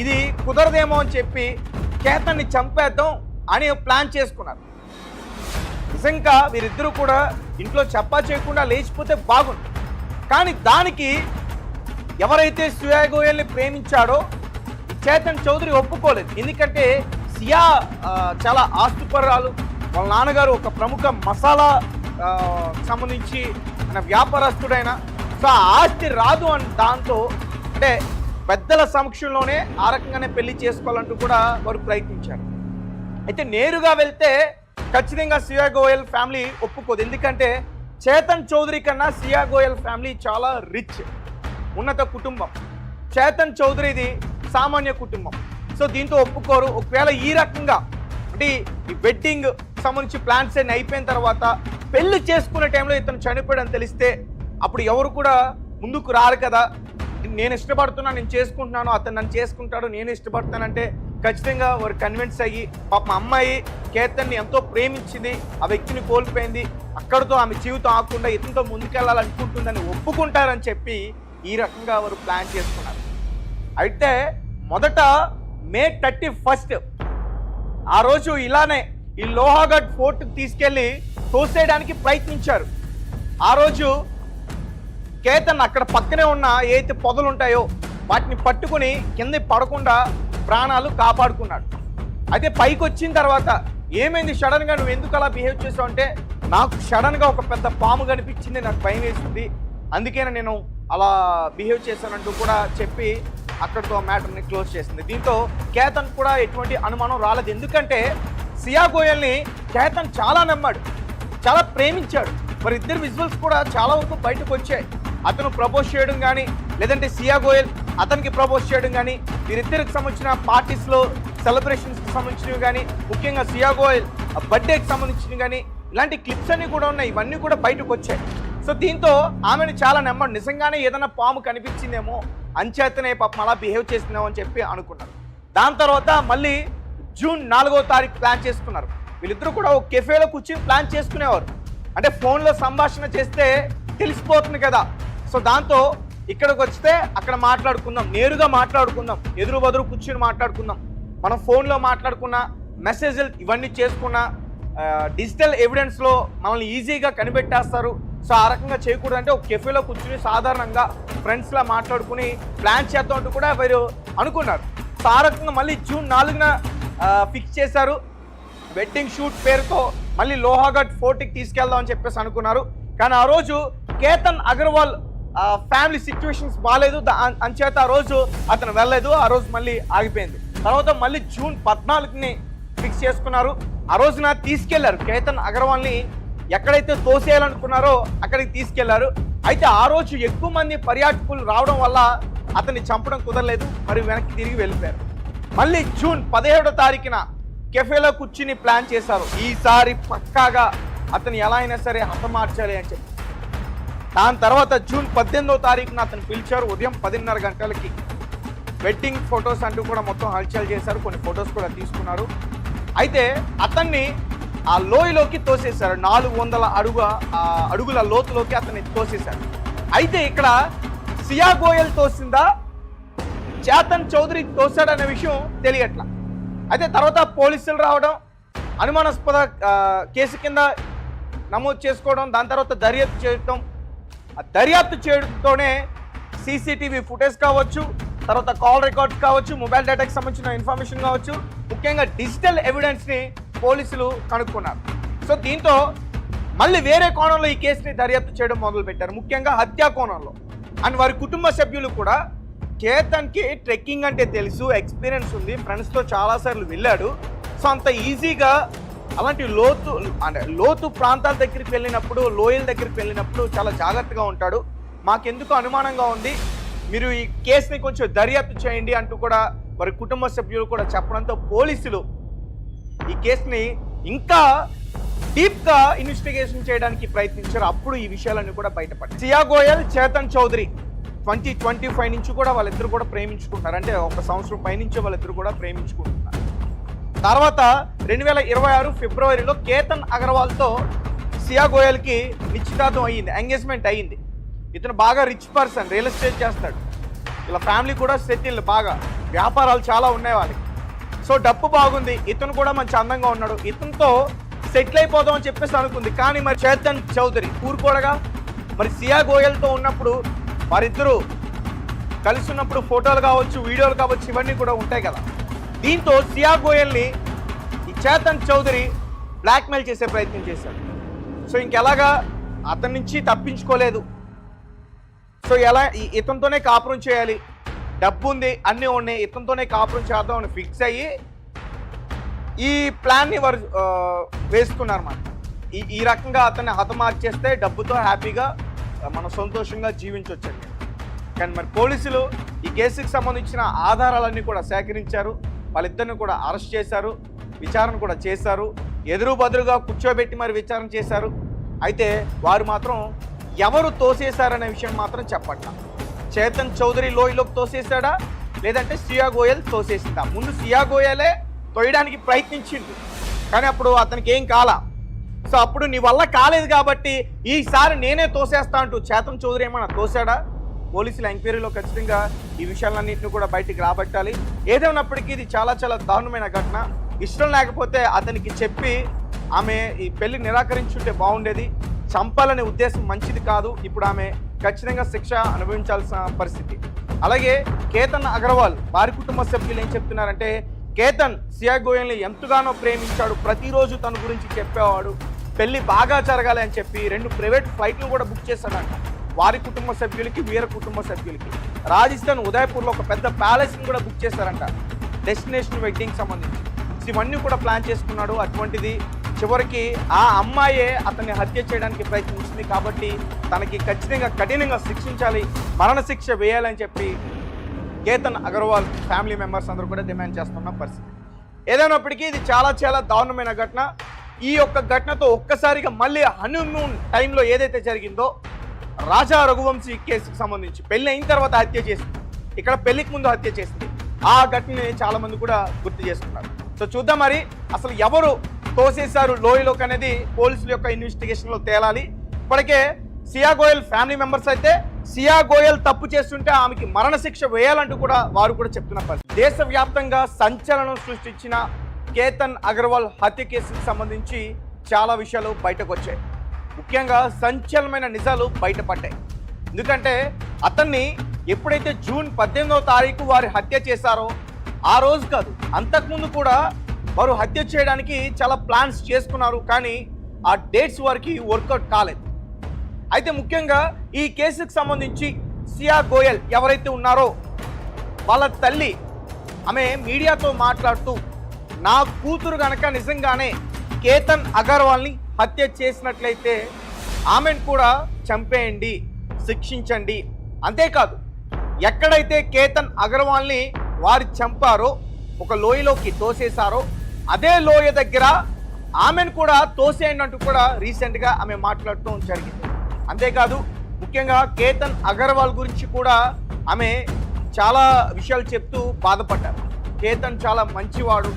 ఇది కుదరదేమో అని చెప్పి కేతన్ని చంపేద్దాం అని ప్లాన్ చేసుకున్నారు. నిజంగా వీరిద్దరూ కూడా ఇంట్లో చెప్పా చేయకుండా లేచిపోతే బాగుంది. కానీ దానికి ఎవరైతే శ్రియా గోయల్ని ప్రేమించాడో చేతన్ చౌదరి ఒప్పుకోలేదు. ఎందుకంటే సియా చాలా ఆస్తిపరురాలు, వాళ్ళ నాన్నగారు ఒక ప్రముఖ మసాలా సంబంధించి వ్యాపారస్తుడైన, సో ఆ ఆస్తి రాదు అని దాంతో అంటే పెద్దల సమక్షంలోనే ఆ రకంగానే పెళ్లి చేసుకోవాలంటూ కూడా వారు ప్రయత్నించారు. అయితే నేరుగా వెళ్తే ఖచ్చితంగా శ్రియా గోయల్ ఫ్యామిలీ ఒప్పుకోదు. ఎందుకంటే చేతన్ చౌదరి కన్నా శ్రియా గోయల్ ఫ్యామిలీ చాలా రిచ్, ఉన్నత కుటుంబం. చేతన్ చౌదరిది సామాన్య కుటుంబం. సో దీంతో ఒప్పుకోరు. ఒకవేళ ఈ రకంగా అంటే ఈ వెడ్డింగ్ సంబంధించి ప్లాన్స్ అన్ని అయిపోయిన తర్వాత పెళ్లి చేసుకునే టైంలో ఇతను చనిపోయాడని తెలిస్తే అప్పుడు ఎవరు కూడా ముందుకు రారు కదా. నేను ఇష్టపడుతున్నా, నేను చేసుకుంటున్నాను, అతను నన్ను చేసుకుంటాడు, నేను ఇష్టపడతానంటే ఖచ్చితంగా వారు కన్విన్స్ అయ్యి పాపం అమ్మాయి కేతన్ని ఎంతో ప్రేమించింది, ఆ వ్యక్తిని కోల్పోయింది, అక్కడితో ఆమె జీవితం ఆకుండా ఇతనితో ముందుకెళ్ళాలనుకుంటుందని ఒప్పుకుంటారని చెప్పి ఈ రకంగా వారు ప్లాన్ చేసుకున్నారు. అయితే మొదట మే 31 ఆ రోజు ఇలానే ఈ లోహాగఢ్ ఫోర్ట్ తీసుకెళ్లి తోసేయడానికి ప్రయత్నించారు. ఆ రోజు కేతన్ అక్కడ పక్కనే ఉన్న ఏదైతే పొదలు ఉంటాయో వాటిని పట్టుకుని కింద పడకుండా ప్రాణాలు కాపాడుకున్నాడు. అయితే పైకి వచ్చిన తర్వాత ఏమైంది, సడన్గా నువ్వు ఎందుకు అలా బిహేవ్ చేసావు అంటే, నాకు సడన్గా ఒక పెద్ద పాము కనిపించింది, నాకు భయం వేసింది, అందుకే నేను అలా బిహేవ్ చేశానంటూ కూడా చెప్పి అక్కడితో మ్యాటర్ని క్లోజ్ చేసింది. దీంతో కేతన్ కూడా ఎటువంటి అనుమానం రాలేదు. ఎందుకంటే శ్రియా గోయల్ని కేతన్ చాలా నమ్మాడు, చాలా ప్రేమించాడు. మరి ఇద్దరు విజువల్స్ కూడా చాలా వరకు బయటకు వచ్చాయి. అతను ప్రపోజ్ చేయడం కానీ, లేదంటే శ్రియా గోయల్ అతనికి ప్రపోజ్ చేయడం కానీ, వీరిద్దరికి సంబంధించిన పార్టీస్లో సెలబ్రేషన్స్కి సంబంధించినవి కానీ, ముఖ్యంగా శ్రియా గోయల్ బర్త్డేకి సంబంధించినవి కానీ, ఇలాంటి క్లిప్స్ అన్నీ కూడా ఉన్నాయి. ఇవన్నీ కూడా బయటకు వచ్చాయి. సో దీంతో ఆమెను చాలా నమ్మాడు. నిజంగానే ఏదైనా పాము కనిపించిందేమో, అంచేతనే పాపం అలా బిహేవ్ చేసిందేమో అని చెప్పి అనుకున్నారు. దాని తర్వాత మళ్ళీ జూన్ 4వ తారీఖు ప్లాన్ చేసుకున్నారు. వీళ్ళిద్దరూ కూడా ఒక కెఫేలో కూర్చొని ప్లాన్ చేసుకునేవారు. అంటే ఫోన్లో సంభాషణ చేస్తే తెలిసిపోతుంది కదా. సో దాంతో ఇక్కడికి వస్తే అక్కడ మాట్లాడుకుందాం, నేరుగా మాట్లాడుకుందాం, ఎదురు బదురు కూర్చొని మాట్లాడుకుందాం, మనం ఫోన్లో మాట్లాడుకున్న మెసేజ్లు ఇవన్నీ చేసుకున్న డిజిటల్ ఎవిడెన్స్లో మనల్ని ఈజీగా కనిపెట్టేస్తారు. సో ఆ రకంగా చేయకూడదంటే ఒక కెఫేలో కూర్చుని సాధారణంగా ఫ్రెండ్స్లా మాట్లాడుకుని ప్లాన్ చేద్దాం అంటూ కూడా వీరు అనుకున్నారు. సో ఆ రకంగా మళ్ళీ జూన్ 4న ఫిక్స్ చేశారు. వెడ్డింగ్ షూట్ పేరుతో మళ్ళీ లోహాగఢ్ ఫోర్ట్కి తీసుకెళ్దాం అని చెప్పేసి అనుకున్నారు. కానీ ఆ రోజు కేతన్ అగర్వాల్ ఫ్యామిలీ సిచ్యువేషన్స్ బాగాలేదు, అంచేత ఆ రోజు అతను వెళ్ళలేదు. ఆ రోజు మళ్ళీ ఆగిపోయింది. తర్వాత మళ్ళీ జూన్ 14ని ఫిక్స్ చేసుకున్నారు. ఆ రోజున తీసుకెళ్లారు కేతన్ అగర్వాల్ని, ఎక్కడైతే తోసేయాలనుకున్నారో అక్కడికి తీసుకెళ్లారు. అయితే ఆ రోజు ఎక్కువ మంది పర్యాటకులు రావడం వల్ల అతన్ని చంపడం కుదరలేదు, మరి వెనక్కి తిరిగి వెళ్ళిపోయారు. మళ్ళీ జూన్ 17వ తారీఖున కెఫేలో కూర్చుని ప్లాన్ చేశారు. ఈసారి పక్కాగా అతను ఎలా అయినా సరే హతమార్చాలి అని చెప్పి. దాని తర్వాత జూన్ 18వ తారీఖున అతను పిలిచారు. ఉదయం 10:30 గంటలకి వెడ్డింగ్ ఫొటోస్ అంటూ కూడా మొత్తం హల్చల్ చేశారు. కొన్ని ఫొటోస్ కూడా తీసుకున్నారు. అయితే అతన్ని ఆ లోయలోకి తోసేశారు. 400 అడుగుల లోతులోకి అతన్ని తోసేశారు. అయితే ఇక్కడ శ్రియా గోయల్ తోసిందా, చేతన్ చౌదరి తోసాడనే విషయం తెలియట్లా. అయితే తర్వాత పోలీసులు రావడం, అనుమానాస్పద కేసు కింద నమోదు చేసుకోవడం, దాని తర్వాత దర్యాప్తు చేయడం. ఆ దర్యాప్తు చేయడంతోనే సీసీటీవీ ఫుటేజ్ కావచ్చు, తర్వాత కాల్ రికార్డ్స్ కావచ్చు, మొబైల్ డేటాకి సంబంధించిన ఇన్ఫర్మేషన్ కావచ్చు, ముఖ్యంగా డిజిటల్ ఎవిడెన్స్ని పోలీసులు కనుక్కున్నారు. సో దీంతో మళ్ళీ వేరే కోణంలో ఈ కేసుని దర్యాప్తు చేయడం మొదలుపెట్టారు, ముఖ్యంగా హత్యా కోణంలో. అండ్ వారి కుటుంబ సభ్యులు కూడా కేతన్కి ట్రెక్కింగ్ అంటే తెలుసు, ఎక్స్పీరియన్స్ ఉంది, ఫ్రెండ్స్తో చాలాసార్లు వెళ్ళాడు. సో అంత ఈజీగా అలాంటి లోతు ప్రాంతాల దగ్గరికి వెళ్ళినప్పుడు, లోయల దగ్గరికి వెళ్ళినప్పుడు చాలా జాగ్రత్తగా ఉంటాడు, మాకెందుకు అనుమానంగా ఉంది, మీరు ఈ కేసుని కొంచెం దర్యాప్తు చేయండి అంటూ కూడా వారి కుటుంబ సభ్యులు కూడా చెప్పడంతో పోలీసులు ఈ కేసుని ఇంకా డీప్గా ఇన్వెస్టిగేషన్ చేయడానికి ప్రయత్నించారు. అప్పుడు ఈ విషయాలన్నీ కూడా బయటపడ్డాయి. శ్రియా గోయల్, చేతన్ చౌదరి 2025 నుంచి కూడా వాళ్ళిద్దరు కూడా ప్రేమించుకుంటున్నారు. అంటే 1 సంవత్సరం పైనుంచి వాళ్ళిద్దరు కూడా ప్రేమించుకుంటున్నారు. తర్వాత 2026 ఫిబ్రవరిలో కేతన్ అగర్వాల్తో శ్రియా గోయల్కి నిశ్చితార్థం అయ్యింది, ఎంగేజ్మెంట్ అయ్యింది. ఇతను బాగా రిచ్ పర్సన్, రియల్ ఎస్టేట్ చేస్తాడు, ఇలా ఫ్యామిలీ కూడా సెటిల్ బాగా. వ్యాపారాలు చాలా ఉన్నాయి వాళ్ళకి. సో డబ్బు బాగుంది, ఇతను కూడా మంచి అందంగా ఉన్నాడు, ఇతనితో సెటిల్ అయిపోదాం అని చెప్పేసి అనుకుంది. కానీ మరి చేతన్ చౌదరి ఊరుకోడగా. మరి సియా గోయల్తో ఉన్నప్పుడు వారిద్దరూ కలిసి ఉన్నప్పుడు ఫోటోలు కావచ్చు, వీడియోలు కావచ్చు, ఇవన్నీ కూడా ఉంటాయి కదా. దీంతో సియా గోయల్ని ఈ చేతన్ చౌదరి బ్లాక్మెయిల్ చేసే ప్రయత్నం చేశాడు. సో ఇంకెలాగా అతని నుంచి తప్పించుకోలేదు. సో ఎలా ఇతనితోనే కాపురం చేయాలి, డబ్బు ఉంది, అన్నీ ఉన్నాయి, ఇతనితోనే కాపురం చేద్దాం అని ఫిక్స్ అయ్యి ఈ ప్లాన్ని వారు వేసుకున్నారన్నమాట. ఈ రకంగా అతన్ని హతమార్చేస్తే డబ్బుతో హ్యాపీగా మనం సంతోషంగా జీవించవచ్చండి. కానీ మరి పోలీసులు ఈ కేసుకి సంబంధించిన ఆధారాలన్నీ కూడా సేకరించారు, వాళ్ళిద్దరిని కూడా అరెస్ట్ చేశారు, విచారణ కూడా చేశారు, ఎదురు బదురుగా కూర్చోబెట్టి మరి విచారణ చేశారు. అయితే వారు మాత్రం ఎవరు తోసేశారనే విషయం మాత్రం చెప్పట్ల. చేతన్ చౌదరి లోయలోకి తోసేశాడా లేదంటే సియా గోయల్ తోసేసిందా? ముందు సియా గోయలే తోయడానికి ప్రయత్నించింది, కానీ అప్పుడు అతనికి ఏం కాలా. సో అప్పుడు నీ వల్ల కాలేదు కాబట్టి ఈసారి నేనే తోసేస్తా అంటూ చేతన్ చౌదరి ఏమన్నా తోసాడా? పోలీసుల ఎంక్వైరీలో ఖచ్చితంగా ఈ విషయాలన్నింటినీ కూడా బయటికి రాబట్టాలి. ఏదేమైనప్పటికీ ఇది చాలా చాలా దారుణమైన ఘటన. ఇష్టం లేకపోతే అతనికి చెప్పి ఆమె ఈ పెళ్లి నిరాకరించుంటే బాగుండేది. చంపాలనే ఉద్దేశం మంచిది కాదు. ఇప్పుడు ఆమె ఖచ్చితంగా శిక్ష అనుభవించాల్సిన పరిస్థితి. అలాగే కేతన్ అగర్వాల్ వారి కుటుంబ సభ్యులు ఏం చెప్తున్నారంటే, కేతన్ సియా గోయల్ని ఎంతగానో ప్రేమించాడు, ప్రతిరోజు తన గురించి చెప్పేవాడు, పెళ్లి బాగా జరగాలి అని చెప్పి 2 ప్రైవేట్ ఫ్లైట్లు కూడా బుక్ చేశాడంట వారి కుటుంబ సభ్యులకి, వీరి కుటుంబ సభ్యులకి. రాజస్థాన్ ఉదయపూర్లో ఒక పెద్ద ప్యాలెస్ని కూడా బుక్ చేశారంట డెస్టినేషన్ వెడ్డింగ్ సంబంధించి. ఇవన్నీ కూడా ప్లాన్ చేసుకున్నాడు. అటువంటిది చివరికి ఆ అమ్మాయే అతన్ని హత్య చేయడానికి ప్రయత్నించింది. కాబట్టి తనకి ఖచ్చితంగా కఠినంగా శిక్షించాలి, మరణ శిక్ష వేయాలని చెప్పి కేతన్ అగర్వాల్ ఫ్యామిలీ మెంబర్స్ అందరూ కూడా డిమాండ్ చేస్తున్న పరిస్థితి. ఏదైనప్పటికీ ఇది చాలా చాలా దారుణమైన ఘటన. ఈ యొక్క ఘటనతో ఒక్కసారిగా మళ్ళీ హనీమూన్ టైంలో ఏదైతే జరిగిందో రాజా రఘువంశీ కేసుకు సంబంధించి పెళ్లి అయిన తర్వాత హత్య చేసింది, ఇక్కడ పెళ్లికి ముందు హత్య చేసింది, ఆ ఘటనని చాలా మంది కూడా గుర్తు చేసుకున్నారు. సో చూద్దాం మరి అసలు ఎవరు తోసేశారు లోయలోకి అనేది పోలీసుల యొక్క ఇన్వెస్టిగేషన్ లో తేలాలి. ఇప్పటికే సియా గోయల్ ఫ్యామిలీ మెంబర్స్ అయితే సియా గోయల్ తప్పు చేస్తుంటే ఆమెకి మరణశిక్ష వేయాలంటూ కూడా వారు కూడా చెప్తున్నారు. దేశవ్యాప్తంగా సంచలనం సృష్టించిన కేతన్ అగర్వాల్ హత్య కేసుకు సంబంధించి చాలా విషయాలు బయటకు వచ్చాయి. ముఖ్యంగా సంచలనమైన నిజాలు బయటపడ్డాయి. ఎందుకంటే అతన్ని ఎప్పుడైతే జూన్ 18వ తారీఖు వారు హత్య చేశారో ఆ రోజు కాదు, అంతకుముందు కూడా వారు హత్య చేయడానికి చాలా ప్లాన్స్ చేసుకున్నారు, కానీ ఆ డేట్స్ వారికి వర్కౌట్ కాలేదు. అయితే ముఖ్యంగా ఈ కేసుకు సంబంధించి సియా గోయల్ ఎవరైతే ఉన్నారో వాళ్ళ తల్లి ఆమె మీడియాతో మాట్లాడుతూ, నా కూతురు గనక నిజంగానే కేతన్ అగర్వాల్ని హత్య చేసినట్లయితే ఆమెను కూడా చంపేయండి, శిక్షించండి. అంతేకాదు ఎక్కడైతే కేతన్ అగర్వాల్ని వారు చంపారో, ఒక లోయలోకి తోసేశారో, అదే లోయ దగ్గర ఆమెను కూడా తోసేయండి అంటూ కూడా రీసెంట్గా ఆమె మాట్లాడుతూ జరిగింది. అంతేకాదు ముఖ్యంగా కేతన్ అగర్వాల్ గురించి కూడా ఆమె చాలా విషయాలు చెప్తూ బాధపడ్డారు. కేతన్ చాలా మంచివాడు,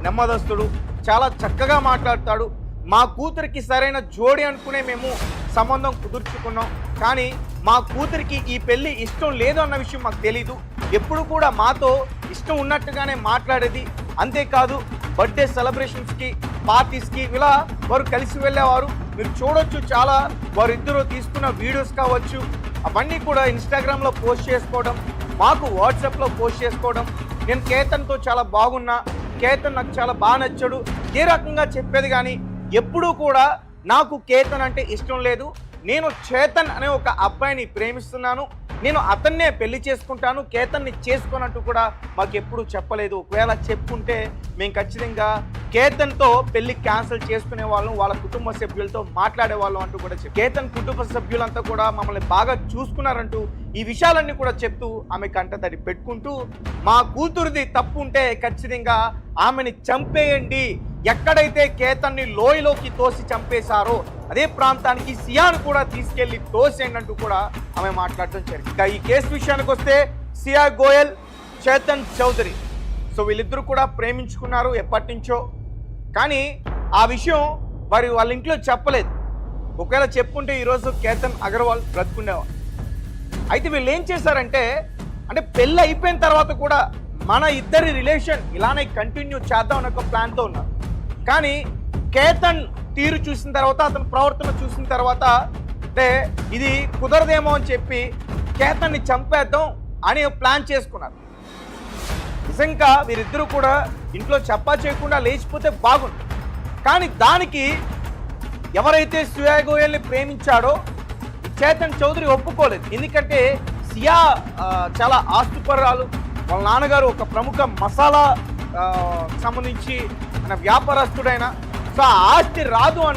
నెమ్మదస్తుడు, చాలా చక్కగా మాట్లాడతాడు, మా కూతురికి సరైన జోడి అనుకునే మేము సంబంధం కుదుర్చుకున్నాం, కానీ మా కూతురికి ఈ పెళ్లి ఇష్టం లేదు అన్న విషయం మాకు తెలీదు, ఎప్పుడు కూడా మాతో ఇష్టం ఉన్నట్టుగానే మాట్లాడేది. అంతేకాదు బర్త్డే సెలబ్రేషన్స్కి, పార్టీస్కి ఇలా వారు కలిసి వెళ్ళేవారు. మీరు చూడొచ్చు, చాలా వారిద్దరూ తీసుకున్న వీడియోస్ కావచ్చు, అవన్నీ కూడా ఇన్స్టాగ్రామ్లో పోస్ట్ చేసుకోవడం, మాకు వాట్సాప్లో పోస్ట్ చేసుకోవడం, నేను కేతన్తో చాలా బాగున్నా, కేతన్ నాకు చాలా బాగా నచ్చాడు, ఏ రకంగా చెప్పేది. కానీ ఎప్పుడూ కూడా నాకు కేతన్ అంటే ఇష్టం లేదు, నేను చేతన్ అనే ఒక అబ్బాయిని ప్రేమిస్తున్నాను, నేను అతన్నే పెళ్లి చేసుకుంటాను, కేతన్ని చేసుకోనంటూ కూడా మాకు ఎప్పుడూ చెప్పలేదు. ఒకవేళ చెప్పుకుంటే మేము ఖచ్చితంగా కేతన్తో పెళ్లి క్యాన్సిల్ చేసుకునే వాళ్ళం, వాళ్ళ కుటుంబ సభ్యులతో మాట్లాడే వాళ్ళం అంటూ కూడా కేతన్ కుటుంబ సభ్యులంతా కూడా మమ్మల్ని బాగా చూసుకున్నారంటూ ఈ విషయాలన్నీ కూడా చెప్తూ ఆమె కంటతడి పెట్టుకుంటూ, మా కూతురిది తప్పు ఉంటే ఖచ్చితంగా ఆమెని చంపేయండి, ఎక్కడైతే కేతన్ని లోయలోకి తోసి చంపేశారో అదే ప్రాంతానికి సియాను కూడా తీసుకెళ్లి తోసేయండి అంటూ కూడా ఆమె మాట్లాడటం జరిగింది. ఇంకా ఈ కేసు విషయానికి వస్తే సియా గోయల్, చేతన్ చౌదరి, సో వీళ్ళిద్దరూ కూడా ప్రేమించుకున్నారు ఎప్పటి నుంచో, కానీ ఆ విషయం వాళ్ళ ఇంట్లో చెప్పలేదు. ఒకవేళ చెప్పుకుంటే ఈరోజు కేతన్ అగర్వాల్ బ్రతుకుండేవారు. అయితే వీళ్ళు ఏం చేశారంటే, అంటే పెళ్ళి అయిపోయిన తర్వాత కూడా మన ఇద్దరి రిలేషన్ ఇలానే కంటిన్యూ చేద్దాం అనే ఒక ప్లాన్తో ఉన్నారు. కానీ కేతన్ తీరు చూసిన తర్వాత, అతని ప్రవర్తన చూసిన తర్వాత అంటే ఇది కుదరదేమో అని చెప్పి కేతన్ని చంపేద్దాం అని ప్లాన్ చేసుకున్నారు. నిజంగా వీరిద్దరూ కూడా ఇంట్లో చెప్పా చేయకుండా లేచిపోతే బాగుంది. కానీ దానికి ఎవరైతే శ్రేయా గోయల్ని ప్రేమించాడో చేతన్ చౌదరి ఒప్పుకోలేదు. ఎందుకంటే సియా చాలా ఆస్తిపరాలు, వాళ్ళ నాన్నగారు ఒక ప్రముఖ మసాలా సంబంధించి వ్యాపారస్తుడైన, సో ఆ ఆస్తి రాదు అంటే